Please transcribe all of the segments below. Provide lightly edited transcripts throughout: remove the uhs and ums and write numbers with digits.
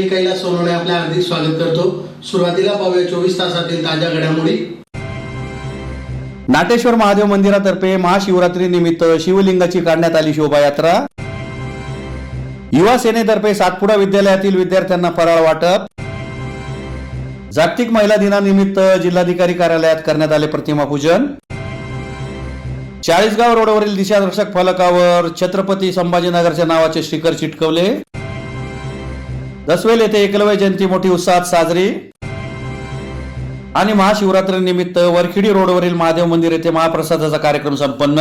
मी कैलास सोनवणे आपले हार्दिक स्वागत करतो। सुरुवातीला पाहूया 24 तासातील ताज्या घडामोडी। नाटेश्वर महादेव मंदिरातर्फे महाशिवरात्री निमित्त शिवलिंगाची काढण्यात आली शोभायात्रा। युवा सेनेतर्फे सातपुडा विद्यालयातील विद्यार्थ्यांना फराळ वाटप। जागतिक महिला दिनानिमित्त जिल्हाधिकारी कार्यालयात करण्यात आले प्रतिमा पूजन। चाळीसगाव रोडवरील दिशादर्शक फलकावर छत्रपती संभाजीनगरच्या नावाचे स्टिकर चिटकवले। दसवेल येथे एकलव्य जयंती मोठी उत्साहात साजरी। आणि महाशिवरात्री निमित्त वरखिडी रोडवरील महादेव मंदिर येथे महाप्रसादाचा कार्यक्रम संपन्न।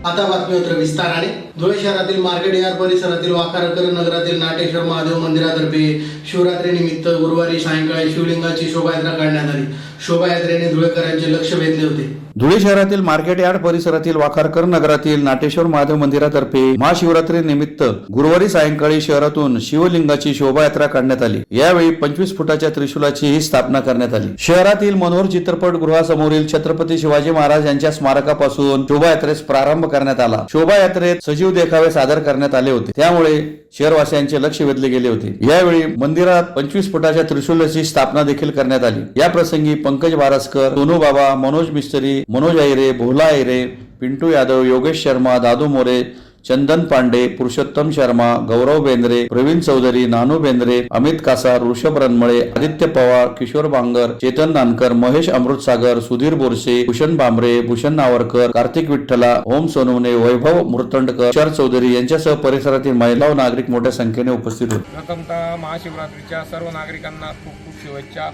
आता बातमीपत्र विस्ताराने। धुळे शहरातील मार्केट यार्ड परिसरातील वाकारकर नगरातील नाटेश्वर महादेव मंदिरातर्फे शिवरात्री निमित्त गुरुवारी सायंकाळी शिवलिंगाची शोभायात्रा काढण्यात आली। शोभायात्रेने धुळेकरांचे लक्ष वेधले होते। धुळे शहरातील मार्केट यार्ड परिसरातील वाकारकर नगरातील नाटेश्वर महादेव मंदिरातर्फे महाशिवरात्री निमित्त गुरुवारी सायंकाळी शहरातून शिवलिंगाची शोभायात्रा काढण्यात आली। यावेळी 25 फुटाच्या त्रिशूलाची ही स्थापना करण्यात आली। शहरातील मनोहर चित्रपट गृहासमोरील छत्रपती शिवाजी महाराज यांच्या स्मारकापासून शोभायात्रेस प्रारंभ करण्यात आला। शोभायात्रेत सजीव देखावे सादर करण्यात आले होते, त्यामुळे शहरवासियांचे लक्ष वेधले गेले होते। यावेळी मंदिरात 25 फुटाच्या त्रिशूलाची स्थापना देखील करण्यात आली। या प्रसंगी पंकज बारसकर, सोनू बाबा, मनोज मिस्त्री, मनोज आयरे, भोला आयरे, पिंटू यादव, योगेश शर्मा, दादू मोरे, चंदन पांडे, पुरुषोत्तम शर्मा, गौरव बेंद्रे, प्रवीण चौधरी, नानू बेंद्रे, अमित कासार, ऋषभ रणमळे, आदित्य पवार, किशोर बांगर, चेतन नानकर, महेश अमृतसागर, सुधीर बोरसे, भूषण बांबरे, भूषण नावरकर, कार्तिक विठ्ठला, ओम सोनवणे, वैभव मुर्तंडकर, शर चौधरी यांच्यासह परिसरातील महिला व नागरिक मोठ्या संख्येने उपस्थित होते। प्रथमतः महाशिवरात्रीच्या सर्व नागरिकांना खूप खूप शुभेच्छा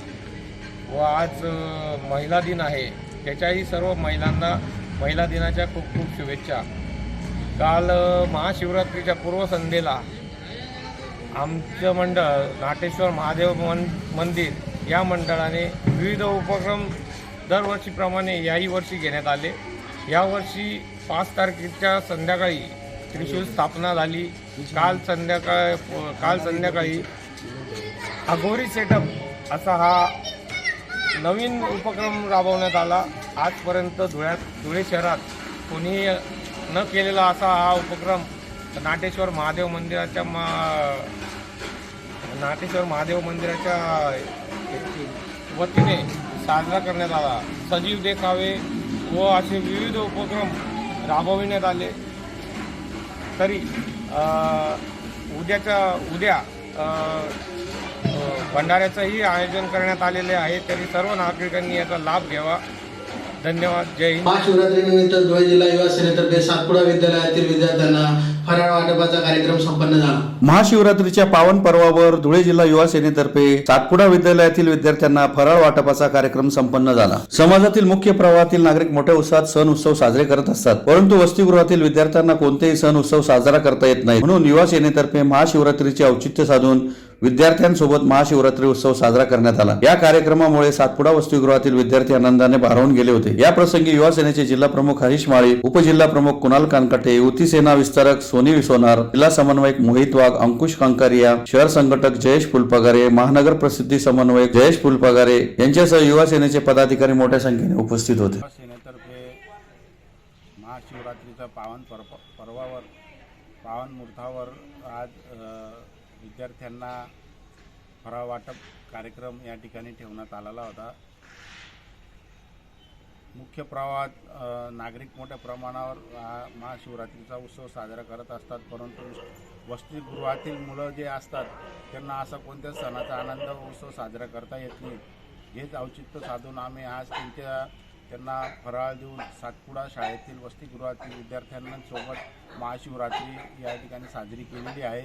व आज महिला दिन आहे, त्याच्याही सर्व महिलांना महिला दिनाच्या खूप खूप शुभेच्छा। काल महाशिवरात्रीच्या पूर्वसंध्येला आमचं मंडळ नाटेश्वर महादेव मंदिर या मंडळाने विविध उपक्रम दरवर्षीप्रमाणे याही वर्षी घेण्यात आले। यावर्षी 5 तारखेच्या संध्याकाळी त्रिशूल स्थापना झाली। काल संध्याकाळी अघोरी सेटअप असा हा नवीन उपक्रम राबवण्यात आला। आजपर्यंत धुळे शहरात कोणी न केलेला असा हा उपक्रम नाटेश्वर महादेव मंदिराच्या वतीने साजरा करण्यात आला। सजीव देखावे व असे विविध उपक्रम राबविण्यात आले। तरी उद्या भंडाऱ्याचंही आयोजन करण्यात आलेले आहे, तरी सर्व नागरिकांनी याचा लाभ घ्यावा। धन्यवाद। जय हिंद। महाशिवरात्री निमित्त धुळे जिल्हा युवा सेनेतर्फे सातपुडा विद्यालयातील विद्यार्थ्यांना फराळ वाटपाचा कार्यक्रम संपन्न झाला। महाशिवरात्रीच्या पावन पर्वावर धुळे जिल्हा युवा सेनेतर्फे सातपुडा विद्यालयातील विद्यार्थ्यांना फराळ वाटपाचा कार्यक्रम संपन्न झाला। समाजातील मुख्य प्रवाहातील नागरिक मोठ्या उत्साहात सण उत्सव साजरे करत असतात, परंतु वसतिगृहातील विद्यार्थ्यांना कोणतेही सण उत्सव साजरा करता येत नाही। म्हणून युवा सेनेतर्फे महाशिवरात्रीचे औचित्य साधून विद्यार्थ्यांसोबत महाशिवरात्री उत्सव साजरा करण्यात आला। या कार्यक्रमामुळे सातपुडा वसतिगृहातील विद्यार्थी आनंदाने भारावून गेले होते। या प्रसंगी युवा सेनेचे जिल्हा प्रमुख हरीश माळी, उपजिल्हा प्रमुख कुणाल कानकाटे, युती सेना विस्तारक सोनी विसोनार, जिल्हा समन्वयक मोहित वाघ, अंकुश कांकारिया, शहर संघटक जयेश फुलपगारे, महानगर प्रसिद्धी समन्वयक जयेश फुलपगारे यांच्यासह युवा सेनेचे पदाधिकारी मोठ्या संख्येने उपस्थित होते। सेनेतर्फे महाशिवरात्रीच्या पावन मुहूर्तावर आज विद्यार्थ्यांना फराळ वाटप कार्यक्रम या ठिकाणी ठेवण्यात आलेला होता। मुख्य प्रवाहात नागरिक मोठ्या प्रमाणावर महाशिवरात्रीचा उत्सव साजरा करत असतात, परंतु वसतिगृहातील मुलं जे असतात त्यांना असा कोणत्या सणाचा आनंद उत्सव साजरा करता येत नाही। हेच औचित्य साधून आम्ही आज त्यांना फराळ देऊन सातपुडा शाळेतील वसतिगृहातील विद्यार्थ्यांसोबत महाशिवरात्री या ठिकाणी साजरी केलेली आहे।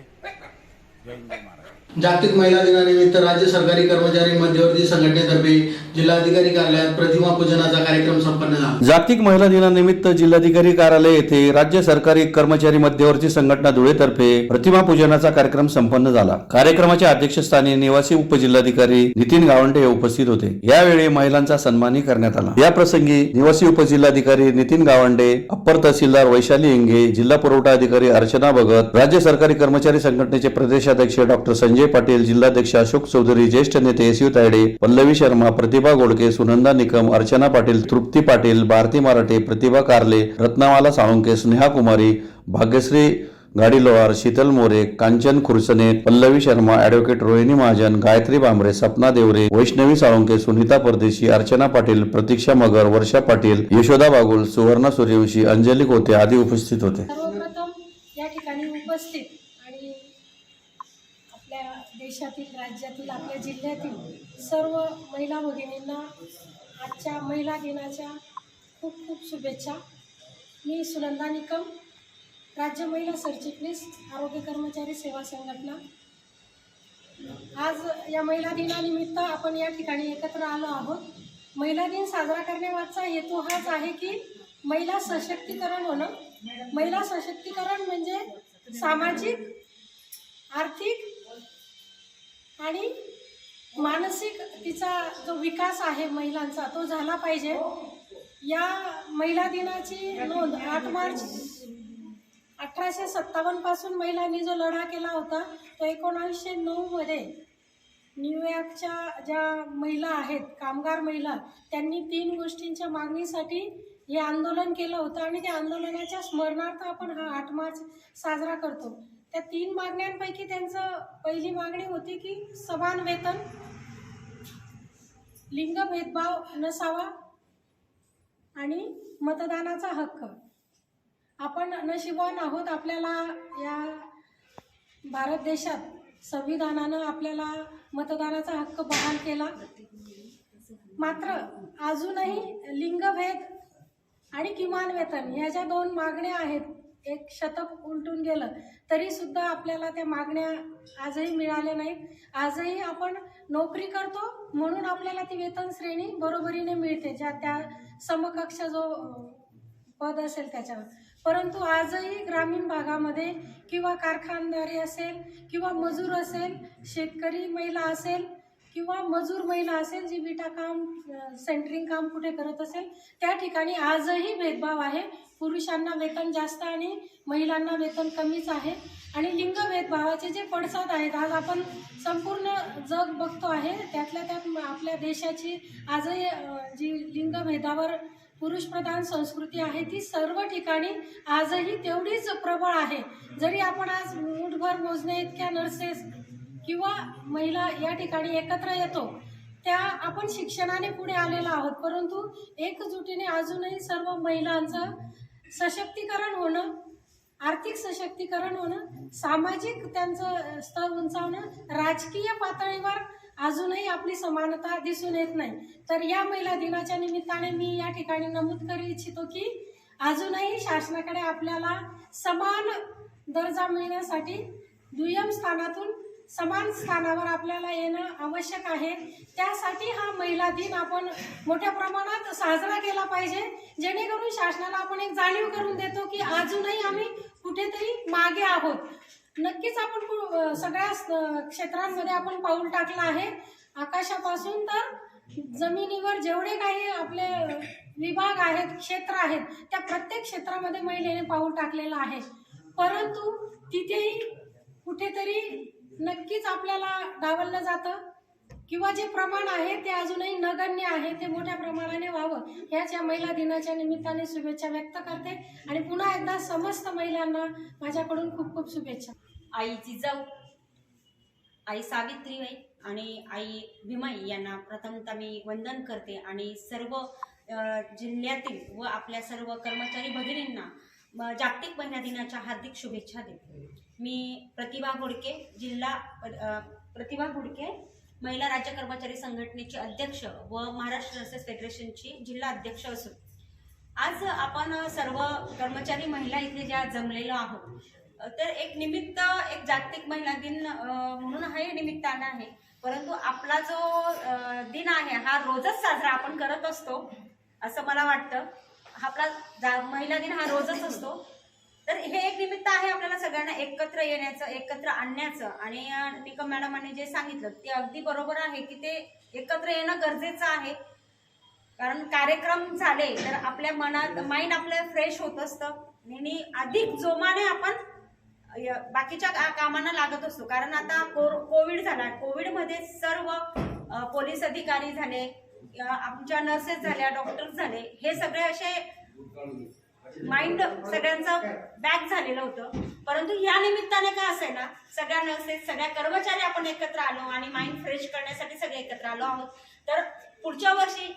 जय हिंद महाराष्ट्र। जागतिक महिला दिनानिमित्त राज्य सरकारी कर्मचारी मध्यवर्ती संघटनेतर्फे जिल्हाधिकारी कार्यालयात प्रतिमा पूजनाचा कार्यक्रम संपन्न झाला। जागतिक महिला दिनानिमित्त जिल्हाधिकारी कार्यालय येथे राज्य सरकारी कर्मचारी मध्यवर्ती संघटना धुळेतर्फे प्रतिमा पूजनाचा कार्यक्रम संपन्न झाला। कार्यक्रमाच्या अध्यक्षस्थानी निवासी उपजिल्हाधिकारी नितीन गावंडे हे उपस्थित होते। यावेळी महिलांचा सन्मानही करण्यात आला। या प्रसंगी निवासी उपजिल्हाधिकारी नितीन गावंडे, अप्पर तहसीलदार वैशाली इंगे, जिल्हा पुरवठा अधिकारी अर्चना भगत, राज्य सरकारी कर्मचारी संघटनेचे प्रदेश अध्यक्ष डॉक्टर संजय पाटील, जिल्हाध्यक्ष अशोक चौधरी, ज्येष्ठ नेते एस यू तायडे, पल्लवी शर्मा, प्रतिभा गोडके, सुनंदा निकम, अर्चना पाटील, तृप्ती पाटील, भारती मराठे, प्रतिभा कारले, रत्नामाला साळुंके, स्नेहा कुमारी, भाग्यश्री गाडी लोहार, शीतल मोरे, कांचन खुरसने, पल्लवी शर्मा, ॲडव्होकेट रोहिणी महाजन, गायत्री बांबरे, सपना देवरे, वैष्णवी साळुंके, सुनीता परदेशी, अर्चना पाटील, प्रतीक्षा मगर, वर्षा पाटील, यशोदा बागुल, सुवर्णा सूर्यवंशी, अंजली कोते आदी उपस्थित होते. सर्वप्रथम या ठिकाणी उपस्थित आणि आपल्या देशातील, राज्यातील, आपल्या जिल्ह्यातील सर्व महिला भगिनींना आजच्या महिला दिनाच्या खूप खूप शुभेच्छा. मी सुनंदा निकम, राज्य महिला सरचिटणीस, आरोग्य कर्मचारी सेवा संघटना. आज या महिला दिनानिमित्त आपण या ठिकाणी एकत्र आलो आहोत. महिला दिन साजरा करण्यामागचा हेतू हाच आहे की महिला सशक्तीकरण होणं. महिला सशक्तीकरण म्हणजे सामाजिक, आर्थिक आणि मानसिक तिचा जो विकास आहे महिलांचा तो झाला पाहिजे. या महिला दिनाची नोंद 8 मार्च 1857 पासून महिलांनी जो लढा केला होता तो 1909 मध्ये न्यूयॉर्कच्या ज्या महिला आहेत, कामगार महिला, त्यांनी 3 गोष्टींच्या मागणीसाठी हे आंदोलन केलं होतं आणि त्या आंदोलनाच्या स्मरणार्थ आपण हा 8 मार्च साजरा करतो. त्या 3 मागण्यांपैकी त्यांचं पहिली मागणी होती की समान वेतन, लिंग भेदभाव नसावा आणि मतदानाचा हक्क. आपण नशीबवान आहोत, आपल्याला या भारत देशात संविधानानं आपल्याला मतदानाचा हक्क बहाल केला. मात्र अजूनही लिंगभेद आणि किमान वेतन ह्या ज्या 2 मागण्या आहेत, एक शतक उलटून गेलं तरी सुद्धा आपल्याला त्या मागण्या आजही मिळाल्या नाहीत. आजही आपण नोकरी करतो म्हणून आपल्याला ती वेतन श्रेणी बरोबरीने मिळते, ज्या त्या समकक्ष जो पद असेल त्याच्यावर. परंतु आजही ग्रामीण भागामध्ये किंवा कारखानदारी असेल किंवा मजूर असेल, शेतकरी महिला असेल किंवा मजूर महिला असेल, जी विटा काम, सेंटरिंग काम कुठे करत असेल, त्या ठिकाणी आजही भेदभाव आहे. पुरुषांना वेतन जास्त आणि महिलांना वेतन कमीच आहे. आणि लिंग भेदभावाचे जे पडसाद आहेत आज आपण संपूर्ण जग बघतो आहे. त्यातल्या त्यात आपल्या देशाची आजही जी लिंगभेदावर पुरुषप्रधान संस्कृती आहे ती सर्व ठिकाणी आजही तेवढीच प्रबळ आहे. जरी आपण आज मुठभर मोजणे इतक्या नर्सेस किंवा महिला या ठिकाणी एकत्र येतो, त्या आपण शिक्षणाने पुढे आलेलो आहोत, परंतु एकजुटीने अजूनही सर्व महिलांचं सशक्तीकरण होणं, आर्थिक सशक्तीकरण होणं, सामाजिक त्यांचं स्तर उंचावणं, राजकीय पातळीवर अजूनही आपली समानता दिसून येत नाही. तर या महिला दिनाच्या निमित्ताने मी या ठिकाणी नमूद करू इच्छितो की अजूनही शासनाकडे आपल्याला समान दर्जा मिळण्यासाठी दुय्यम स्थानातून समान स्थानावर आपल्याला येणं आवश्यक आहे. त्यासाठी हा महिला दिन आपण मोठ्या प्रमाणात साजरा केला पाहिजे, जेणेकरून शासनाला आपण एक जाणीव करून देतो की अजूनही आम्ही कुठेतरी मागे आहोत. नक्कीच आपण सगळ्या क्षेत्रांमध्ये आपण पाऊल टाकलं आहे. आकाशापासून तर जमिनीवर जेवढे काही आपले विभाग आहेत, क्षेत्र आहेत, त्या प्रत्येक क्षेत्रामध्ये महिलेने पाऊल टाकलेलं आहे. परंतु तिथेही कुठेतरी नक्कीच आपल्याला डावललं जातं किंवा जे प्रमाण आहे ते अजूनही नगण्य आहे, ते मोठ्या प्रमाणाने व्हावं ह्याच या महिला दिनाच्या निमित्ताने शुभेच्छा व्यक्त करते. आणि पुन्हा एकदा समस्त महिलांना माझ्याकडून खूप खूप शुभेच्छा. आई जिजाऊ, आई सावित्रीबाई आणि आई भीमाई यांना प्रथमतः मी वंदन करते आणि सर्व जिल्ह्यातील व आपल्या सर्व कर्मचारी भगिनींना जागतिक महिला दिनाच्या हार्दिक शुभेच्छा देते. मी प्रतिभा घोडके, प्रतिभा घोडके, महिला राज्य कर्मचारी संघटनेची अध्यक्ष व महाराष्ट्र नर्सेस फेडरेशनची जिल्हा अध्यक्ष असून आज आपण सर्व कर्मचारी महिला इथे ज्या जमलेलो आहोत, तर एक निमित्त, एक जागतिक महिला दिन म्हणून हे निमित्तानं आहे. परंतु आपला जो दिन आहे हा रोजच साजरा आपण करत असतो असं मला वाटतं. आपला महिला दिन हा रोजच असतो. तर हे एक निमित्त आहे आपल्याला सगळ्यांना एकत्र येण्याचं, एकत्र आणण्याचं. आणि निकम मॅडमांनी जे सांगितलं ते अगदी बरोबर आहे की ते एकत्र येणं गरजेचं आहे. कारण कार्यक्रम झाले तर आपल्या मनात माइंड आपलं फ्रेश होत असतं आणि अधिक जोमाने आपण बाकीच्या कामांना लागत असतो. कारण आता कोविड झाला, कोविडमध्ये सर्व पोलीस अधिकारी झाले, आमच्या नर्सेस झाल्या, डॉक्टर्स झाले, हे सगळे असे माइंड सगळ्यांचं बॅक झालेलं होतं. परंतु या निमित्ताने काय असेल ना, सगळ्या नर्सेस, सगळ्या कर्मचारी आपण एकत्र आलो आणि माइंड फ्रेश करण्यासाठी सगळे एकत्र आलो आहोत. तर पुढच्या वर्षी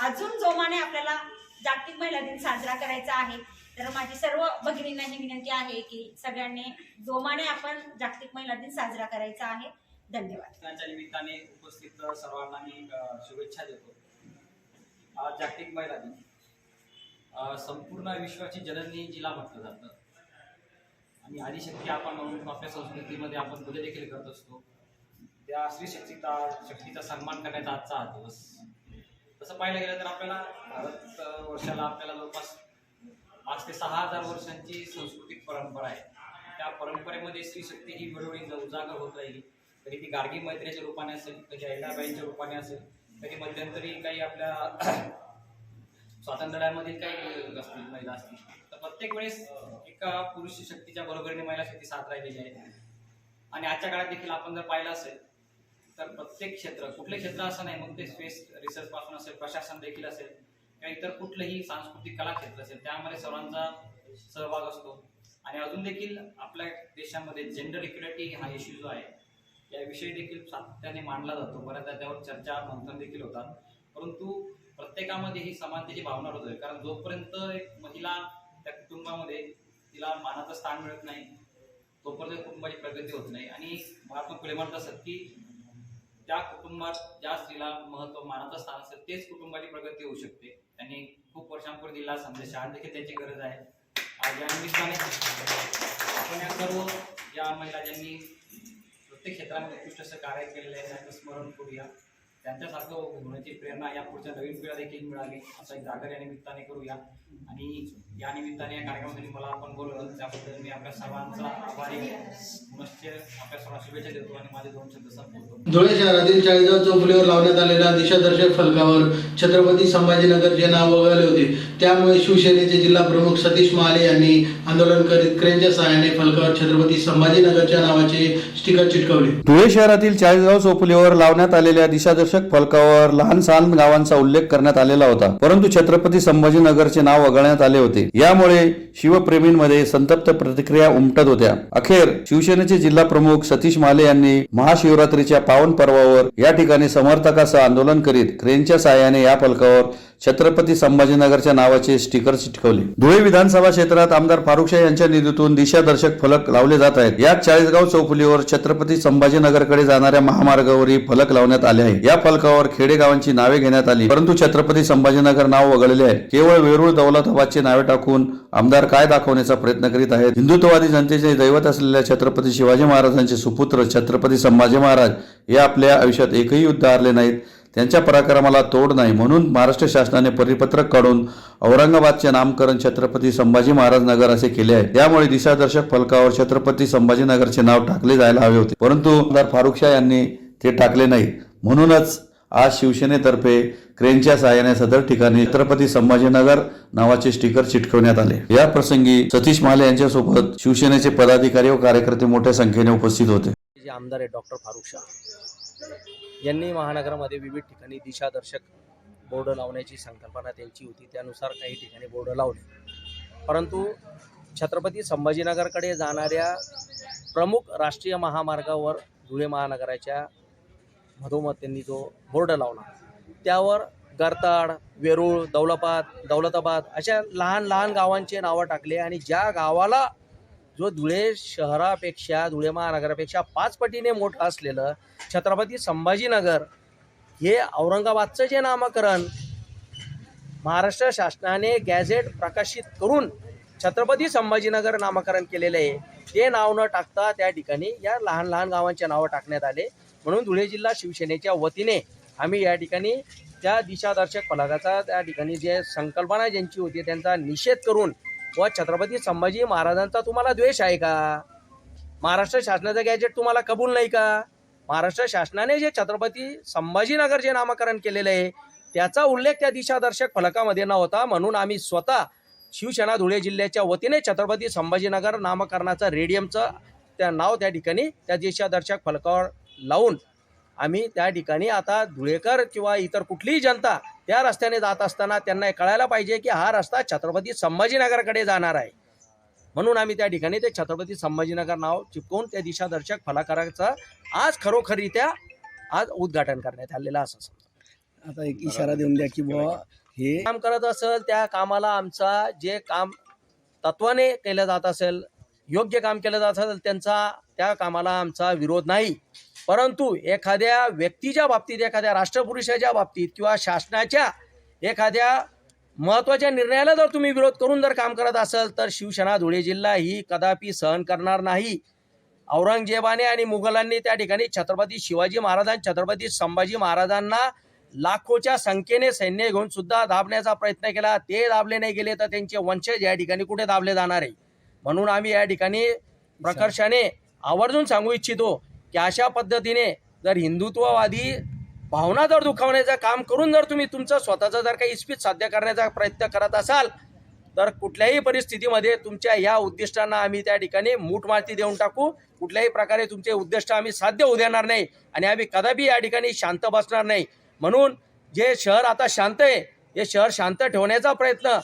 अजून जोमाने आपल्याला जागतिक महिला दिन साजरा करायचा आहे. तर माझी सर्व भगिनींना ही विनंती आहे की सगळ्यांनी जोमाने आपण जागतिक महिला दिन साजरा करायचा आहे. धन्यवाद. त्याच्या निमित्ताने उपस्थित सर्वांना मी शुभेच्छा देतो. आज जागतिक महिला दिन. संपूर्ण विश्वाची जननी जिला म्हटलं जातं आणि आदिशक्ती आपण म्हणून आपल्या संस्कृतीमध्ये आपण पूजा देखील करत असतो. त्या स्त्री शक्तीचा सन्मान करण्याचा आजचा हा दिवस. तसं पाहायला गेलं तर आपल्याला भारत वर्षाला आपल्याला जवळपास 5 ते 6,000 वर्षांची सांस्कृतिक परंपरा आहे. त्या परंपरेमध्ये स्त्री शक्ती ही वेळोवेळी उजागर होत राहिली. कधी ती गार्गी मैत्रीच्या रूपाने असेल, कधी अहिल्याबाईंच्या रूपाने असेल, कधी मध्यंतरी काही आपल्या स्वातंत्र्यामधील काही असतील महिला असतील. तर प्रत्येक वेळेस एका पुरुष शक्तीच्या बरोबरीने महिला शक्ती साथ राहिलेली आहे. आणि आजच्या काळात देखील आपण जर पाहिलं असेल तर प्रत्येक क्षेत्र, कुठले क्षेत्र असं नाही, मग ते स्पेस रिसर्च पासून असेल, प्रशासन देखील असेल, किंवा इतर कुठलंही सांस्कृतिक कला क्षेत्र असेल, त्यामध्ये सर्वांचा सहभाग असतो. आणि अजून देखील आपल्या देशामध्ये जेंडर इक्वॅलिटी हा इश्यू जो आहे याविषयी देखील सातत्याने मांडला जातो. बऱ्याचदा त्यावर चर्चा मंथन देखील होतात. परंतु प्रत्येकामध्ये ही समानतेची भावना होत आहे. कारण जोपर्यंत एक महिला त्या कुटुंबामध्ये तिला मानाचं स्थान मिळत नाही तोपर्यंत कुटुंबाची प्रगती होत नाही. आणि महात्मा फुले म्हणत असत की त्या कुटुंबात ज्या स्त्रीला महत्व, मानाचं स्थान असेल तेच कुटुंबाची प्रगती होऊ शकते. त्यांनी खूप वर्षांपूर्वी दिला संदेश. आज देखील त्याची गरज आहे. आज या निमित्ताने आपण या सर्व या महिला ज्यांनी प्रत्येक क्षेत्रामध्ये उत्कृष्ट असं कार्य केलेलं आहे त्यांचं स्मरण करूया. त्यांच्यासारखं होण्याची प्रेरणा या पुढच्या नवीन पिढीला देखील मिळावी असा एक जागर या निमित्ताने करूया. आणि या निमित्ताने या कार्यक्रमासाठी मला आपण बोलवलं त्याबद्दल मी आपल्या सर्वांचा आभारी पुनश्च आपल्या सर्वांना शुभेच्छा देतो आणि माझे 2 शब्द संपवतो. धुळे शहरातील चाळीसगाव चौफुलीवर लावण्यात आलेल्या दिशादर्शक फलकावर छत्रपती संभाजीनगरचे नाव वगळले होते. त्यामुळे शिवसेनेचे जिल्हा प्रमुख सतीश महाले यांनी आंदोलन करीत क्रेनच्या सहाय्याने फलकावर छत्रपती संभाजीनगरच्या नावाचे स्टिकर चिटकवले. धुळे शहरातील चाळीसगाव चौफुलीवर लावण्यात आलेल्या दिशादर्शक फलकावर लहान सहान गावांचा उल्लेख करण्यात आलेला होता. परंतु छत्रपती संभाजीनगरचे नाव वगळण्यात आले होते. यामुळे शिवप्रेमींमध्ये संतप्त प्रतिक्रिया उमटत होत्या. अखेर शिवसेनेचे जिल्हा प्रमुख सतीश महाले यांनी महाशिवरात्रीच्या पावन पर्वावर या ठिकाणी समर्थकासह आंदोलन करीत क्रेनच्या सहाय्याने या फलकावर छत्रपती संभाजीनगरच्या नावाचे स्टिकर चिटकवले. धुळे विधानसभा क्षेत्रात आमदार फारुख शाह यांच्या निधीतून दिशादर्शक फलक लावले जात आहेत. यात चाळीसगाव चौफुलीवर छत्रपती संभाजीनगरकडे जाणाऱ्या महामार्गावरही फलक लावण्यात आले आहे. या फलकावर खेडेगावांची नावे घेण्यात आली, परंतु छत्रपती संभाजीनगर नाव वगळले आहे. केवळ वेरूळ, दौलताबादची नावे टाकून आमदार काय दाखवण्याचा प्रयत्न करीत आहेत. हिंदुत्ववादी जनतेचे दैवत असलेल्या छत्रपती शिवाजी महाराजांचे सुपुत्र छत्रपती संभाजी महाराज हे आपल्या आयुष्यात एकही युद्ध हारले नाहीत. त्यांच्या पराक्रमाला तोड नाही, म्हणून महाराष्ट्र शासनाने परिपत्रक काढून औरंगाबादचे नामकरण छत्रपती संभाजी महाराज नगर असे केले आहे. त्यामुळे दिशादर्शक फलकावर छत्रपती संभाजीनगरचे नाव टाकले जायला हवे होते, परंतु आमदार फारुख शाह यांनी ते टाकले नाही. म्हणूनच आज शिवसेनेतर्फे क्रेनच्या सहाय्याने सदर ठिकाणी छत्रपती संभाजीनगर नावाचे स्टिकर चिटकवण्यात आले. या प्रसंगी सतीश महाले यांच्यासोबत शिवसेनेचे पदाधिकारी व कार्यकर्ते मोठ्या संख्येने उपस्थित होते. जे आमदार आहे डॉक्टर फारुख शाह यांनी महानगरामध्ये विविध ठिकाणी दिशादर्शक बोर्ड लावण्याची संकल्पना त्यांची होती. त्यानुसार काही ठिकाणी बोर्ड लावले, परंतु छत्रपती संभाजीनगरकडे जाणाऱ्या प्रमुख राष्ट्रीय महामार्गावर धुळे महानगराच्या मधोमध त्यांनी जो बोर्ड लावला त्यावर गरताड, वेरूळ, दौलताबाद अशा लहान लहान गावांचे नावं टाकले. आणि ज्या गावाला जो धुळे शहरापेक्षा, धुळे महानगरापेक्षा 5 पटीने मोठं असलेलं छत्रपती संभाजीनगर हे औरंगाबादचं जे नामकरण महाराष्ट्र शासनाने गॅझेट प्रकाशित करून छत्रपती संभाजीनगर नामकरण केलेलं आहे, ते नाव न टाकता त्या ठिकाणी या लहान लहान गावांचे नावं टाकण्यात आले. म्हणून धुळे जिल्हा शिवसेनेच्या वतीने आम्ही या ठिकाणी त्या दिशादर्शक फलकाचा, त्या ठिकाणी जे संकल्पना ज्यांची होती त्यांचा निषेध करून व छत्रपती संभाजी महाराजांचा तुम्हाला द्वेष आहे का? महाराष्ट्र शासनाचं गॅजेट तुम्हाला कबूल नाही का? महाराष्ट्र शासनाने जे छत्रपती संभाजीनगर जे नामकरण केलेलं आहे त्याचा उल्लेख त्या दिशादर्शक फलकामध्ये नव्हता. म्हणून आम्ही स्वतः शिवसेना धुळे जिल्ह्याच्या वतीने छत्रपती संभाजीनगर नामकरणाचं रेडियमचं त्या नाव त्या ठिकाणी त्या दिशादर्शक फलकावर लावून आम्ही त्या ठिकाणी आता धुळेकर किंवा इतर कुठलीही जनता त्या रस्त्याने जात असताना त्यांना हे कळायला पाहिजे की हा रस्ता छत्रपती संभाजीनगरकडे जाणार आहे. म्हणून आम्ही त्या ठिकाणी ते छत्रपती संभाजीनगर नाव चिपकवून त्या दिशादर्शक फलकाचं आज खरोखररित्या आज उद्घाटन करण्यात आलेलं असं समजा. आता एक इशारा देऊन द्या की बुवा हे काम करत असेल त्या कामाला आमचा जे काम तत्वाने केलं जात असेल, योग्य काम केलं जात असेल, त्या कामाला आमचा विरोध नाही. परंतु एखाद्या व्यक्तीच्या बाबतीत, एखाद्या राष्ट्रपुरुषाच्या बाबतीत किंवा शासनाच्या एखाद्या महत्त्वाच्या निर्णयाला जर तुम्ही विरोध करून जर काम करत असाल तर शिवसेना धुळे जिल्हा ही कदापि सहन करणार नाही. औरंगजेबाने आणि मुघलांनी त्या ठिकाणी छत्रपती शिवाजी महाराज, छत्रपती संभाजी महाराजांना लाखोच्या संख्येने सैन्य घेऊन सुद्धा दाबण्याचा प्रयत्न केला. ते दाबले नाही गेले तर त्यांचे वंशज या ठिकाणी कुठे दाबले जाणार आहे. म्हणून आम्ही या ठिकाणी प्रकर्षाने आवर्जून सांगू इच्छितो की अशा पद्धतीने जर हिंदुत्ववादी भावना जर दुखावण्याचं काम करून जर तुम्ही तुमचं स्वतःचं जर काही इस्पित साध्य करण्याचा प्रयत्न करत असाल तर कुठल्याही परिस्थितीमध्ये तुमच्या या उद्दिष्टांना आम्ही त्या ठिकाणी मूठमाती देऊन टाकू. कुठल्याही प्रकारे तुमचे उद्दिष्ट आम्ही साध्य होऊ देणार नाही आणि आम्ही कदापि या ठिकाणी शांत बसणार नाही. म्हणून जे शहर आता शांत आहे, हे शहर शांत ठेवण्याचा प्रयत्न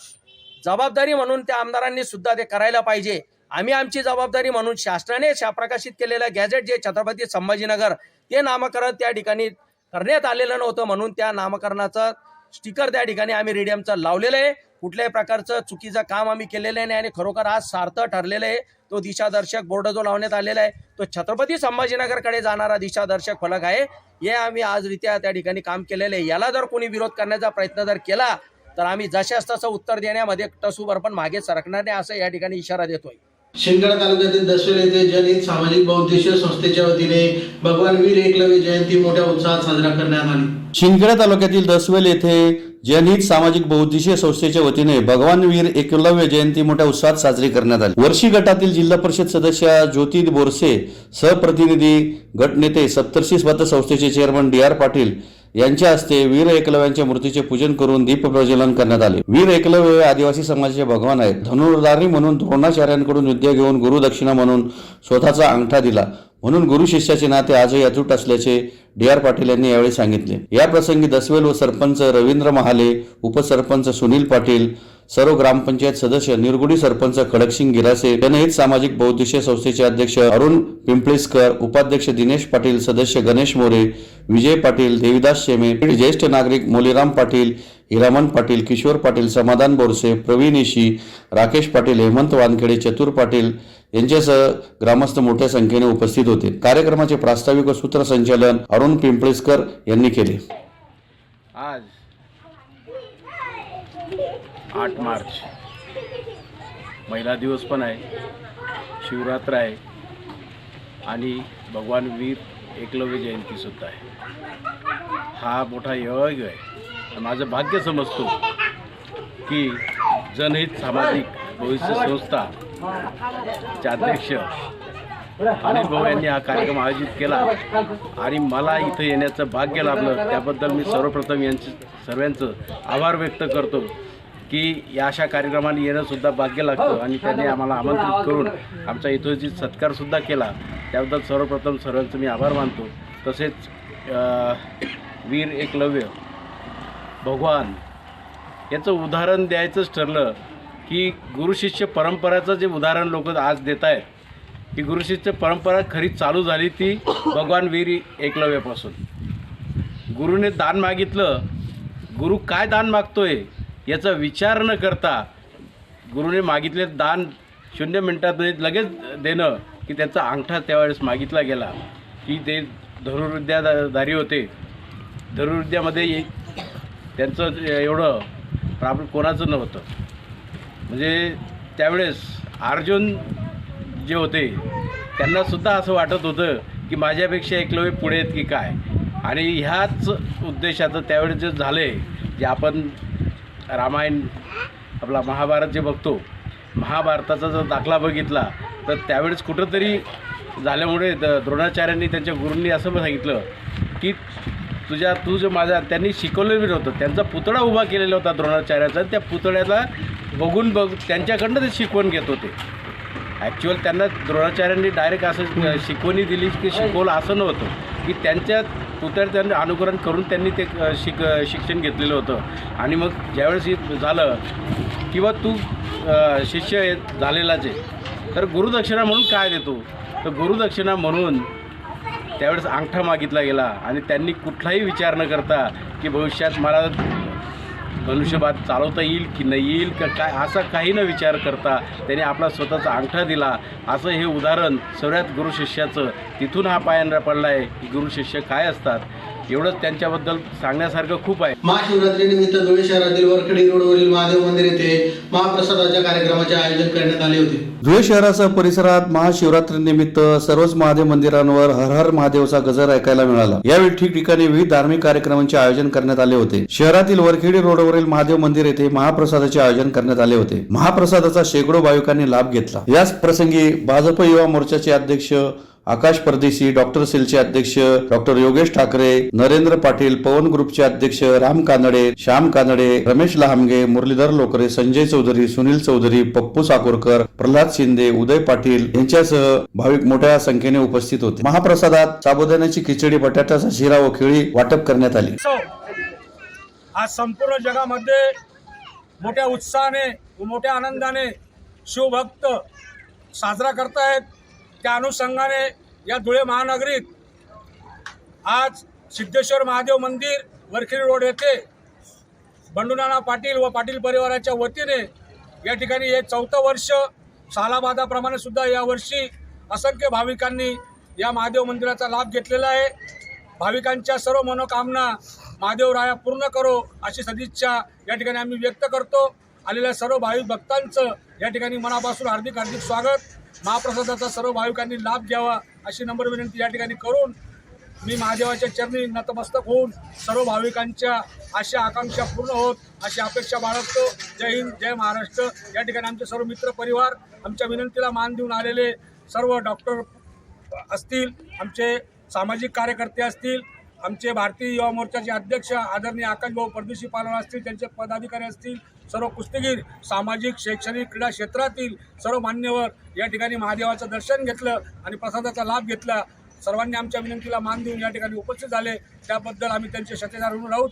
जबाबदारी म्हणून त्या आमदारांनी सुद्धा ते करायला पाहिजे. आम्ही आमची जबाबदारी म्हणून शासनाने प्रकाशित केलेलं गॅझेट जे छत्रपती संभाजीनगर ते नामकरण त्या ठिकाणी करण्यात आलेलं नव्हतं, म्हणून त्या नामकरणाचं स्टिकर त्या ठिकाणी आम्ही रेडियमचं लावलेलं आहे. कुठल्याही प्रकारचं चुकीचं काम आम्ही केलेलं नाही आणि खरोखर आज सार्थ ठरलेलं आहे. तो दिशादर्शक बोर्ड जो लावण्यात आलेला आहे तो छत्रपती संभाजीनगरकडे जाणारा दिशादर्शक फलक आहे. हे आम्ही आजरित्या त्या ठिकाणी काम केलेलं आहे. याला जर कोणी विरोध करण्याचा प्रयत्न जर केला तर आम्ही जशास तसं उत्तर देण्यामध्ये टसूभर पण मागे सरकणार नाही असं या ठिकाणी इशारा देतोय. शिंदखेडा तालुक्यातील दसवेल येथे जनहित सामाजिक बहुउद्देशीय संस्थेच्या वतीने भगवान वीर एकलव्य जयंती मोठ्या उत्साहात साजरा करण्यात आली. शिंदखेडा तालुक्यातील दसवेल येथे जनहित सामाजिक बहुउद्देशीय संस्थेच्या वतीने भगवान वीर एकलव्य जयंती मोठ्या उत्साहात साजरी करण्यात आली. वर्षी गटातील जिल्हा परिषद सदस्य ज्योती बोरसे, सहप्रतिनिधी गटनेते सप्तर्षी पत संस्थेचे चेअरमन DR पाटील यांच्या हस्ते वीर एकलव्यांच्या मूर्तीचे पूजन करून दीप प्रज्वलन करण्यात आले. वीर एकलव्य हे आदिवासी समाजाचे भगवान आहेत. धनुर्धारी म्हणून द्रोणाचार्यांकडून विद्या घेऊन गुरुदक्षिणा म्हणून स्वतःचा अंगठा दिला. म्हणून गुरु शिष्याचे नाते आजही अतूट असल्याचे DR पाटील यांनी यावेळी सांगितले. या प्रसंगी दसवेल व सरपंच रवींद्र महाले, उपसरपंच सुनील पाटील, सर्व ग्रामपंचायत सदस्य, निरगुडी सरपंच खडकसिंग गिरासे, जनहित सामाजिक बहुउद्देशीय संस्थेचे अध्यक्ष अरुण पिंपळेसकर, उपाध्यक्ष दिनेश पाटील, सदस्य गणेश मोरे, विजय पाटील, देविदास शेमे, ज्येष्ठ नागरिक मोलीराम पाटील, हिरामन पाटील, किशोर पाटील, समाधान बोरसे, प्रवीण इशी, राकेश पाटील, हेमंत वानखेडे, चतुर पाटील यांच्यासह ग्रामस्थ मोठ्या संख्येने उपस्थित होते. कार्यक्रमाचे प्रास्ताविक व सूत्रसंचालन अरुण पिंपळेसकर यांनी केले. आज 8 मार्च महिला दिवस पण आहे, शिवरात्र आहे आणि भगवान वीर एकलव्य जयंतीसुद्धा आहे. हा मोठा योग आहे. माझं भाग्य समजतो की जनहित सामाजिक भविष्य संस्था चे अध्यक्ष अनिल भाऊ यांनी हा कार्यक्रम आयोजित केला आणि मला इथं येण्याचं भाग्य लाभलं. त्याबद्दल मी सर्वप्रथम सर्वांचं आभार व्यक्त करतो की या अशा कार्यक्रमाला येणंसुद्धा भाग्य लागतं आणि त्यांनी आम्हाला आमंत्रित करून आमचा इथोची सत्कारसुद्धा केला. त्याबद्दल सर्वप्रथम सर्वांचं मी आभार मानतो. तसेच वीर एकलव्य भगवान याचं उदाहरण द्यायचंच ठरलं की गुरुशिष्य परंपराचं जे उदाहरण लोक आज देत आहेत की गुरुशिष्य परंपरा खरी चालू झाली ती भगवान वीर एकलव्यापासून. गुरुने दान मागितलं, गुरु काय दान मागतोय याचा विचार न करता गुरुने मागितले दान 0 मिनिटात लगेच देणं की त्याचा अंगठा त्यावेळेस मागितला गेला की ते धनुर्विद्याधारी होते. धनुर्विद्यामध्ये त्यांचं एवढं प्रॉब्लेम कोणाचं नव्हतं. म्हणजे त्यावेळेस अर्जुन जे होते त्यांनासुद्धा असं वाटत होतं की माझ्यापेक्षा एकलव्य पुढे आहेत की काय. आणि ह्याच उद्देशाचं त्यावेळेस जे झाले, जे आपण रामायण आपला महाभारत जे बघतो, महाभारताचा जर दाखला बघितला तर त्यावेळेस कुठंतरी झाल्यामुळे द्रोणाचार्यांनी त्यांच्या गुरूंनी असं सांगितलं की तू जो माझा त्यांनी शिकवलेलं नव्हतं. त्यांचा पुतळा उभा केलेला होता द्रोणाचार्याचा. त्या पुतळ्याला बघून त्यांच्याकडनं ते शिकवण घेत होते. ॲक्च्युअल त्यांना द्रोणाचार्यांनी डायरेक्ट असं शिकवणी दिली की शिकवलं असं नव्हतं की त्यांच्या त्यांनी अनुकरण करून त्यांनी ते शिक्षण घेतलेलं होतं. आणि मग ज्यावेळेस हे झालं किंवा तू शिष्य झालेलाच आहे तर गुरुदक्षिणा म्हणून काय देतो, तर गुरुदक्षिणा म्हणून त्यावेळेस अंगठा मागितला गेला आणि त्यांनी कुठलाही विचार न करता की भविष्यात मला धनुष्यबाद चालवता येईल की नाही येईल का काय असा काही न विचार करता त्यांनी आपला स्वतःचा अंगठा दिला. असं हे उदाहरण सर्वात गुरु शिष्याचं तिथून हा पायांना पडला आहे की गुरु शिष्य काय असतात. एवढंच त्यांच्याबद्दल सांगण्यासारखं खूप आहे. महाशिवरात्रीनिमित्त धुळे शहरातील वरखडी रोडवरील महादेव मंदिर येथे महाप्रसादाच्या कार्यक्रमाचे आयोजन करण्यात आले होते. धुळे शहरासह परिसरात महाशिवरात्रीनिमित्त सर्वच महादेव मंदिरांवर हर हर महादेवचा गजर ऐकायला मिळाला. यावेळी ठिकठिकाणी विविध धार्मिक कार्यक्रमांचे आयोजन करण्यात आले होते. शहरातील वरखेडी रोडवरील महादेव मंदिर येथे महाप्रसादाचे आयोजन करण्यात आले होते. महाप्रसादाचा शेकडो भाविकांनी लाभ घेतला. याच प्रसंगी भाजप युवा मोर्चाचे अध्यक्ष आकाश परदेशी, डॉक्टर सेलचे अध्यक्ष डॉक्टर योगेश ठाकरे, नरेंद्र पाटील, पवन ग्रुपचे अध्यक्ष राम कानडे, श्याम कानडे, रमेश लहामगे, मुरलीधर लोकरे, संजय चौधरी, सुनील चौधरी, पप्पू साकोरकर, प्रल्हाद शिंदे, उदय पाटील यांच्यासह भाविक मोठ्या संख्येने उपस्थित होते. महाप्रसादात साबुदाण्याची खिचडी, बटाट्याचा शिरा व केळी वाटप करण्यात आली. आज संपूर्ण जगामध्ये मोठ्या उत्साहाने व मोठ्या आनंदाने शिवभक्त साजरा करतायत. त्या अनुषंगाने या धुळे महानगरीत आज सिद्धेश्वर महादेव मंदिर वरखेडी रोड येथे बंडूनाना पाटील व पाटील परिवाराच्या वतीने या ठिकाणी हे 4थं वर्ष सालाबादाप्रमाणे सुद्धा यावर्षी असंख्य भाविकांनी या महादेव मंदिराचा लाभ घेतलेला आहे. भाविकांच्या सर्व मनोकामना महादेवराया पूर्ण करो अशी सदिच्छा या ठिकाणी आम्ही व्यक्त करतो. आलेल्या सर्व भाविक भक्तांचं या ठिकाणी मनापासून हार्दिक हार्दिक स्वागत. महाप्रसादाचा सर्व भाविकांनी लाभ घ्यावा अशी नम्र विनंती या ठिकाणी करून मी महादेवाच्या चरणी नतमस्तक होऊन सर्व भाविकांच्या आशा आकांक्षा पूर्ण होत अशी अपेक्षा बाळगतो. जय हिंद, जय महाराष्ट्र. या ठिकाणी आमचे सर्व मित्र परिवार, आमच्या विनंतीला मान देऊन आलेले सर्व डॉक्टर असतील, आमचे सामाजिक कार्यकर्ते असतील, आमचे भारतीय युवा मोर्चाचे अध्यक्ष आदरणीय आकाशभाऊ परदेशी पालवान असतील, त्यांचे पदाधिकारी असतील, सर्व कुस्तीगीर, सामाजिक, शैक्षणिक, क्रीडा क्षेत्रातील सर्व मान्यवर या ठिकाणी महादेवाचं दर्शन घेतलं आणि प्रसादाचा लाभ घेतला. सर्वांनी आमच्या विनंतीला मान देऊन या ठिकाणी उपस्थित झाले, त्याबद्दल आम्ही त्यांचे शतेदार ऋणी आहोत.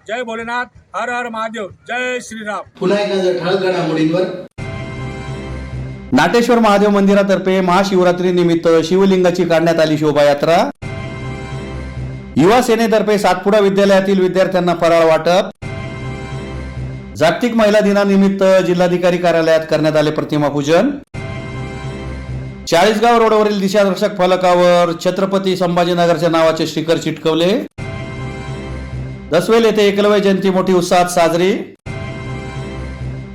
जय भोलेनाथ, हर हर महादेव, जय श्रीराम. पुन्हा एक नजर ठळक घडामोडींवर. नाटेश्वर महादेव मंदिरातर्फे महाशिवरात्री निमित्त शिवलिंगाची काढण्यात आली शोभायात्रा. युवा सेनेतर्फे सातपुडा विद्यालयातील विद्यार्थ्यांना फराळ वाटप. जागतिक महिला दिनानिमित्त जिल्हाधिकारी कार्यालयात करण्यात आले प्रतिमा पूजन. चाळीसगाव रोडवरील दिशादर्शक फलकावर छत्रपती संभाजीनगरच्या नावाचे स्टिकर चिटकवले. दसवेल येथे एकलव्य जयंती मोठी उत्साहात साजरी.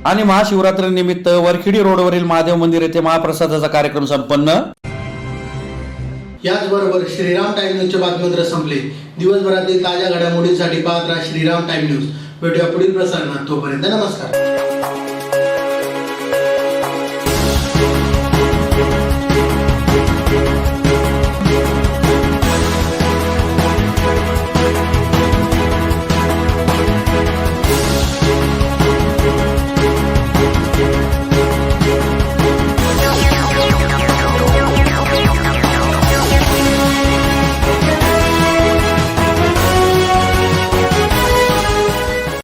आणि महाशिवरात्रीनिमित्त वरखेडी रोडवरील महादेव मंदिर येथे महाप्रसादाचा कार्यक्रम संपन्न. याचबरोबर श्रीराम टाइम न्यूजचे बातमीपत्र संपले. दिवसभरातील ताज्या घडामोडींसाठी पाहत राहा श्रीराम टाइम न्यूज. भेटूया पुढील प्रसारणात. तोपर्यंत नमस्कार.